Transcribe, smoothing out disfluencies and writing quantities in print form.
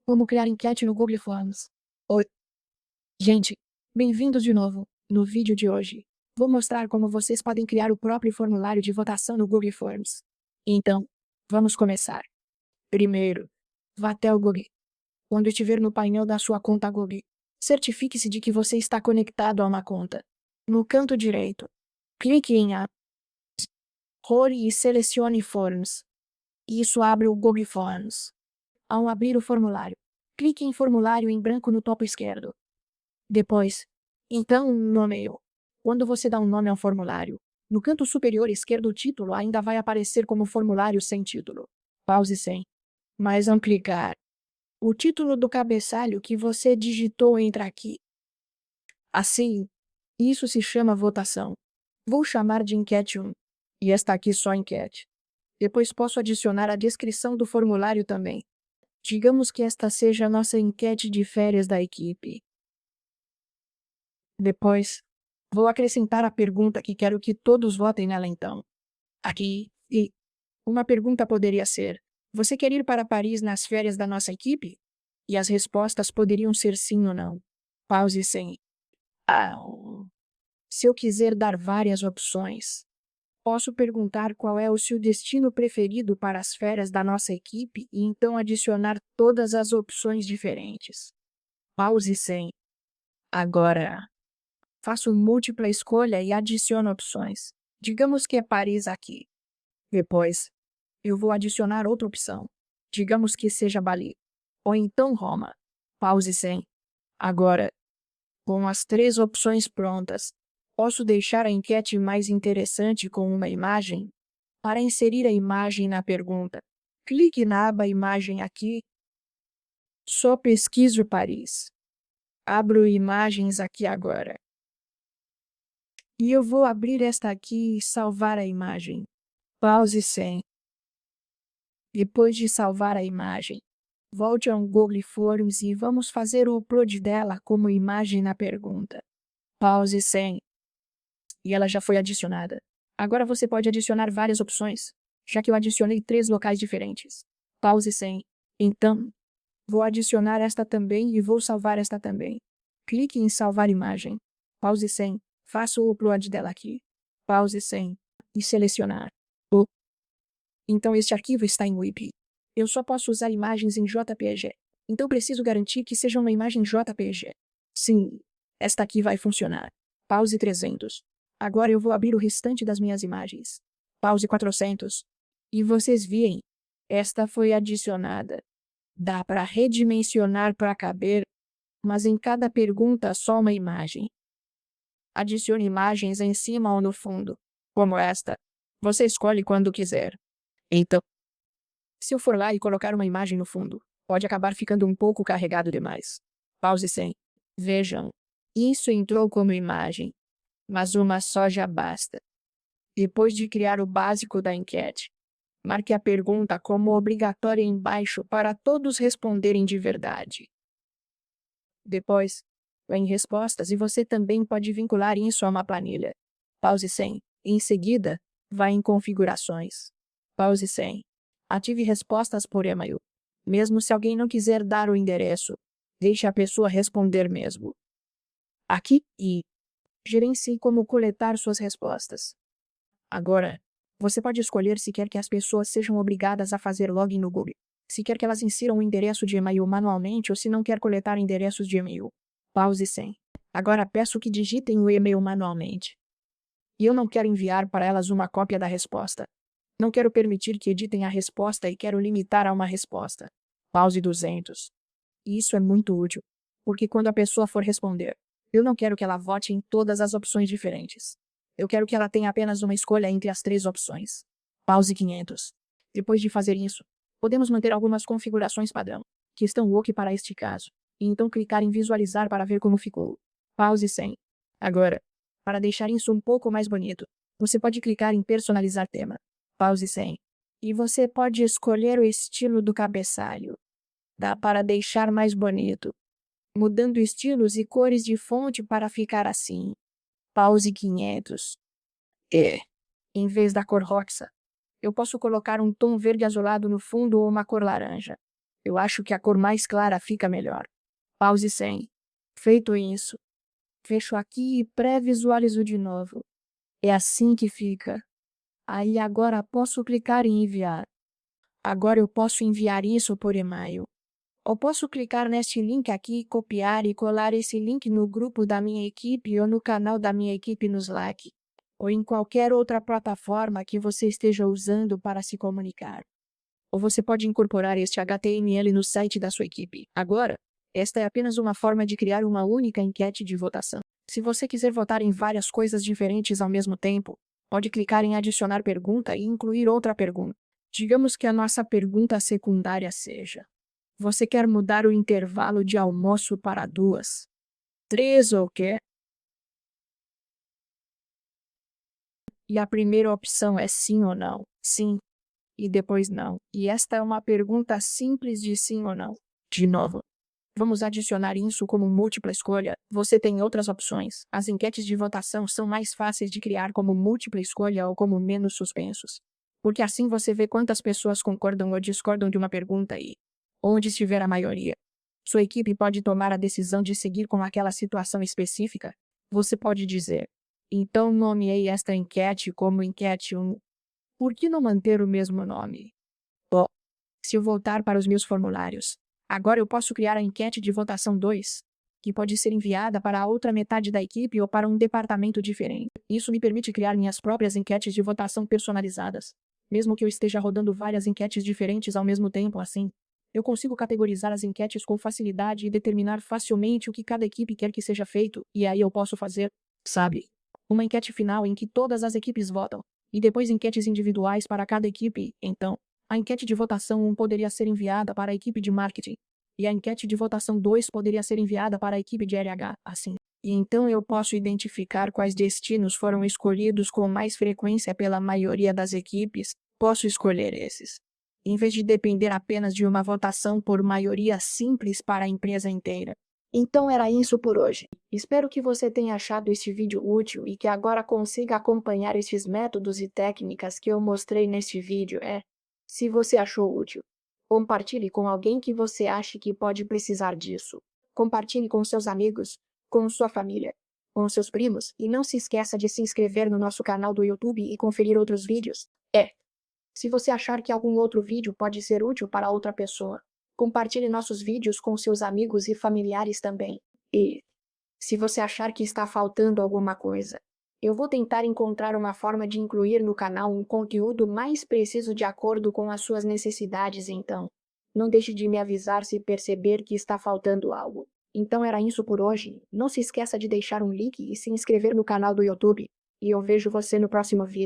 Como criar enquete no Google Forms. Oi, gente, bem-vindos de novo. No vídeo de hoje, vou mostrar como vocês podem criar o próprio formulário de votação no Google Forms. Então, vamos começar. Primeiro, vá até o Google. Quando estiver no painel da sua conta Google, certifique-se de que você está conectado a uma conta. No canto direito, clique em a Rory e selecione Forms. Isso abre o Google Forms. Ao abrir o formulário, clique em Formulário em branco no topo esquerdo. Depois, então, nomeio. Quando você dá um nome ao formulário, no canto superior esquerdo o título ainda vai aparecer como formulário sem título. Pause sem. Mas ao clicar, o título do cabeçalho que você digitou entra aqui. Assim, isso se chama votação. Vou chamar de enquete 1. E esta aqui só enquete. Depois posso adicionar a descrição do formulário também. Digamos que esta seja a nossa enquete de férias da equipe. Depois, vou acrescentar a pergunta que quero que todos votem nela então. Aqui, e uma pergunta poderia ser: você quer ir para Paris nas férias da nossa equipe? E as respostas poderiam ser sim ou não. Pause sem. Ah, se eu quiser dar várias opções, posso perguntar qual é o seu destino preferido para as férias da nossa equipe e então adicionar todas as opções diferentes. Pause sem. Agora, faço múltipla escolha e adiciono opções. Digamos que é Paris aqui. Depois, eu vou adicionar outra opção. Digamos que seja Bali. Ou então Roma. Pause sem. Agora, com as três opções prontas, posso deixar a enquete mais interessante com uma imagem? Para inserir a imagem na pergunta, clique na aba Imagem aqui. Só pesquiso Paris. Abro imagens aqui agora. E eu vou abrir esta aqui e salvar a imagem. Pause sem. Depois de salvar a imagem, volte ao Google Forms e vamos fazer o upload dela como imagem na pergunta. Pause sem. E ela já foi adicionada. Agora você pode adicionar várias opções, já que eu adicionei 3 locais diferentes. Pause sem. Então, vou adicionar esta também e vou salvar esta também. Clique em salvar imagem. Pause sem. Faço o upload dela aqui. Pause sem. E selecionar. Então este arquivo está em WIP. Eu só posso usar imagens em JPG. Então preciso garantir que seja uma imagem JPG. Sim, esta aqui vai funcionar. Pause 300. Agora eu vou abrir o restante das minhas imagens. Pause 400. E vocês veem, esta foi adicionada. Dá para redimensionar para caber, mas em cada pergunta só uma imagem. Adicione imagens em cima ou no fundo, como esta. Você escolhe quando quiser. Então, se eu for lá e colocar uma imagem no fundo, pode acabar ficando um pouco carregado demais. Pause sem. Vejam. Isso entrou como imagem, mas uma só já basta. Depois de criar o básico da enquete, marque a pergunta como obrigatória embaixo para todos responderem de verdade. Depois, vá em respostas e você também pode vincular isso a uma planilha. Pause sem. Em seguida, vá em configurações. Pause sem. Ative respostas por e-mail. Mesmo se alguém não quiser dar o endereço, deixe a pessoa responder mesmo. Aqui e gerencie como coletar suas respostas. Agora, você pode escolher se quer que as pessoas sejam obrigadas a fazer login no Google, se quer que elas insiram o endereço de e-mail manualmente ou se não quer coletar endereços de e-mail. Pause sem. Agora peço que digitem o e-mail manualmente. E eu não quero enviar para elas uma cópia da resposta. Não quero permitir que editem a resposta e quero limitar a uma resposta. Pause 200. E isso é muito útil, porque quando a pessoa for responder, eu não quero que ela vote em todas as opções diferentes. Eu quero que ela tenha apenas uma escolha entre as 3 opções. Pause 500. Depois de fazer isso, podemos manter algumas configurações padrão, que estão OK para este caso, e então clicar em visualizar para ver como ficou. Pause 100. Agora, para deixar isso um pouco mais bonito, você pode clicar em personalizar tema. Pause 100. E você pode escolher o estilo do cabeçalho. Dá para deixar mais bonito, mudando estilos e cores de fonte para ficar assim. Pause 500. E, em vez da cor roxa, eu posso colocar um tom verde azulado no fundo ou uma cor laranja. Eu acho que a cor mais clara fica melhor. Pause sem. Feito isso, fecho aqui e pré-visualizo de novo. É assim que fica. Aí agora posso clicar em enviar. Agora eu posso enviar isso por e-mail. Ou posso clicar neste link aqui, copiar e colar esse link no grupo da minha equipe ou no canal da minha equipe no Slack, ou em qualquer outra plataforma que você esteja usando para se comunicar. Ou você pode incorporar este HTML no site da sua equipe. Agora, esta é apenas uma forma de criar uma única enquete de votação. Se você quiser votar em várias coisas diferentes ao mesmo tempo, pode clicar em adicionar pergunta e incluir outra pergunta. Digamos que a nossa pergunta secundária seja: você quer mudar o intervalo de almoço para 2, 3 ou quê? E a primeira opção é sim ou não. Sim. E depois não. E esta é uma pergunta simples de sim ou não. De novo. Vamos adicionar isso como múltipla escolha. Você tem outras opções. As enquetes de votação são mais fáceis de criar como múltipla escolha ou como menos suspensos. Porque assim você vê quantas pessoas concordam ou discordam de uma pergunta e, onde estiver a maioria, sua equipe pode tomar a decisão de seguir com aquela situação específica. Você pode dizer: então nomeei esta enquete como enquete 1. Por que não manter o mesmo nome? Bom, se eu voltar para os meus formulários, agora eu posso criar a enquete de votação 2, que pode ser enviada para a outra metade da equipe ou para um departamento diferente. Isso me permite criar minhas próprias enquetes de votação personalizadas. Mesmo que eu esteja rodando várias enquetes diferentes ao mesmo tempo assim, eu consigo categorizar as enquetes com facilidade e determinar facilmente o que cada equipe quer que seja feito, e aí eu posso fazer, sabe, uma enquete final em que todas as equipes votam, e depois enquetes individuais para cada equipe. Então, a enquete de votação 1 poderia ser enviada para a equipe de marketing, e a enquete de votação 2 poderia ser enviada para a equipe de RH, assim. E então eu posso identificar quais destinos foram escolhidos com mais frequência pela maioria das equipes. Posso escolher esses, em vez de depender apenas de uma votação por maioria simples para a empresa inteira. Então era isso por hoje. Espero que você tenha achado este vídeo útil e que agora consiga acompanhar estes métodos e técnicas que eu mostrei neste vídeo. Se você achou útil, compartilhe com alguém que você ache que pode precisar disso. Compartilhe com seus amigos, com sua família, com seus primos e não se esqueça de se inscrever no nosso canal do YouTube e conferir outros vídeos. Se você achar que algum outro vídeo pode ser útil para outra pessoa, compartilhe nossos vídeos com seus amigos e familiares também. E, se você achar que está faltando alguma coisa, eu vou tentar encontrar uma forma de incluir no canal um conteúdo mais preciso de acordo com as suas necessidades, então. Não deixe de me avisar se perceber que está faltando algo. Então era isso por hoje. Não se esqueça de deixar um like e se inscrever no canal do YouTube. E eu vejo você no próximo vídeo.